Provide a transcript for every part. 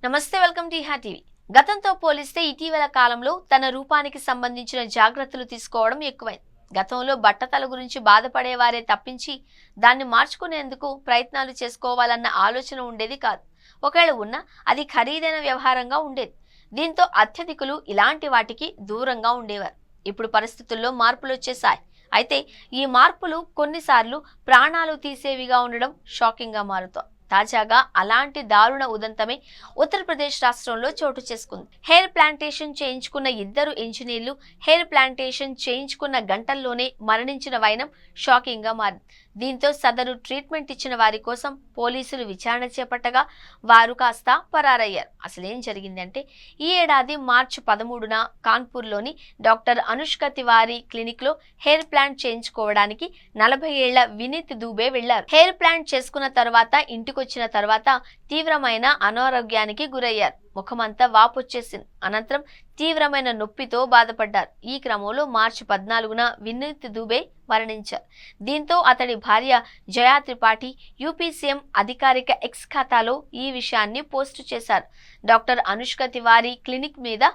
నమస్తే, welcome to ఇహా TV. గతంతో పోలిస్తే ఇటీవల కాలంలో తన రూపానికి సంబంధించిన జాగ్రత్తలు తీసుకోవడం ఎక్కువైంది. గతంలో బట్టతల గురించి బాధపడేవారే తప్పించి దాన్ని మార్చుకునేందుకు ప్రయత్నాలు చేసుకోవాలన్న ఆలోచన ఉండేది కాదు. ఒకవేళ ఉన్నా అది ఖరీదైన వ్యవహారంగా ఉండేది. దీంతో అత్యధికులు ఇలాంటి వాటికి దూరంగా ఉండేవారు. ఇప్పుడు పరిస్థితుల్లో మార్పులు వచ్చేసాయి. అయితే ఈ మార్పులు కొన్నిసార్లు ప్రాణాలు తీసేవిగా ఉండడం షాకింగ్ గా మారుతోంది. తాజాగా అలాంటి దారుణ ఉదంతమే ఉత్తరప్రదేశ్ రాష్ట్రంలో చోటు చేసుకుంది. హెయిర్ ప్లాంటేషన్ చేయించుకున్న ఇద్దరు ఇంజనీర్లు హెయిర్ ప్లాంటేషన్ చేయించుకున్న గంటల్లోనే మరణించిన వైనం షాకింగ్ గా మారింది. దీంతో సదరు ట్రీట్మెంట్ ఇచ్చిన వారి కోసం పోలీసులు విచారణ చేపట్టగా వారు కాస్త పరారయ్యారు. అసలేం జరిగిందంటే, ఈ ఏడాది మార్చి 13న కాన్పూర్లోని డాక్టర్ అనుష్క తివారీ క్లినిక్ లో హెయిర్ ప్లాంట్ చేయించుకోవడానికి 40 ఏళ్ల వినీత్ దూబే వెళ్లారు. హెయిర్ ప్లాంట్ చేసుకున్న తర్వాత ఇంటికొచ్చిన తర్వాత తీవ్రమైన అనారోగ్యానికి గురయ్యారు. ముఖమంతా వాపొచ్చేసింది. అనంతరం తీవ్రమైన నొప్పితో బాధపడ్డారు. ఈ క్రమంలో మార్చి 14న వినీత్ దూబే మరణించారు. దీంతో అతడి భార్య జయా త్రిపాఠి యూపీ సీఎం అధికారిక ఎక్స్ ఖాతాలో ఈ విషయాన్ని పోస్టు చేశారు. డాక్టర్ అనుష్క తివారీ క్లినిక్ మీద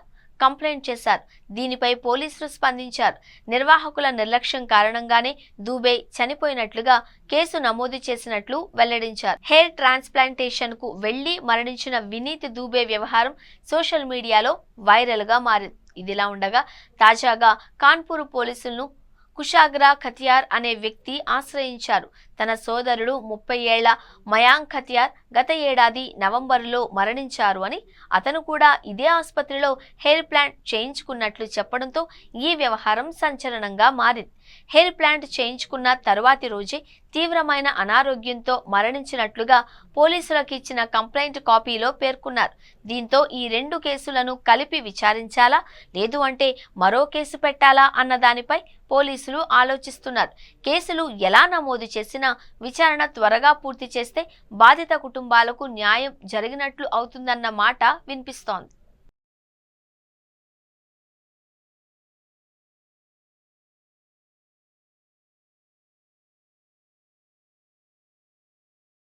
కంప్లైంట్ చేశారు. దీనిపై పోలీసులు స్పందించారు. నిర్వాహకుల నిర్లక్ష్యం కారణంగానే దూబే చనిపోయినట్లుగా కేసు నమోదు చేసినట్లు వెల్లడించారు. హెయిర్ ట్రాన్స్ప్లాంటేషన్ కు వెళ్లి మరణించిన వినీత్ దూబే వ్యవహారం సోషల్ మీడియాలో వైరల్ గా మారింది. ఇదిలా ఉండగా తాజాగా కాన్పూర్ పోలీసులను కుషాగ్రా ఖతియార్ అనే వ్యక్తి ఆశ్రయించారు. తన సోదరుడు 30 ఏళ్ల మయాంక్ ఖతియార్ గత ఏడాది నవంబరులో మరణించారు అని, అతను కూడా ఇదే ఆసుపత్రిలో హెయిర్ ప్లాంట్ చేయించుకున్నట్లు చెప్పడంతో ఈ వ్యవహారం సంచలనంగా మారింది. హెయిర్ ప్లాంట్ చేయించుకున్న తరువాతి రోజే తీవ్రమైన అనారోగ్యంతో మరణించినట్లుగా పోలీసులకు ఇచ్చిన కంప్లైంట్ కాపీలో పేర్కొన్నారు. దీంతో ఈ రెండు కేసులను కలిపి విచారించాలా, లేదు అంటే మరో కేసు పెట్టాలా అన్న దానిపై పోలీసులు ఆలోచిస్తున్నారు. కేసులు ఎలా నమోదు చేసినా విచారణ త్వరగా పూర్తి చేస్తే బాధిత కుటుంబాలకు న్యాయం జరిగినట్లు అవుతుందన్న మాట వినిపిస్తోంది.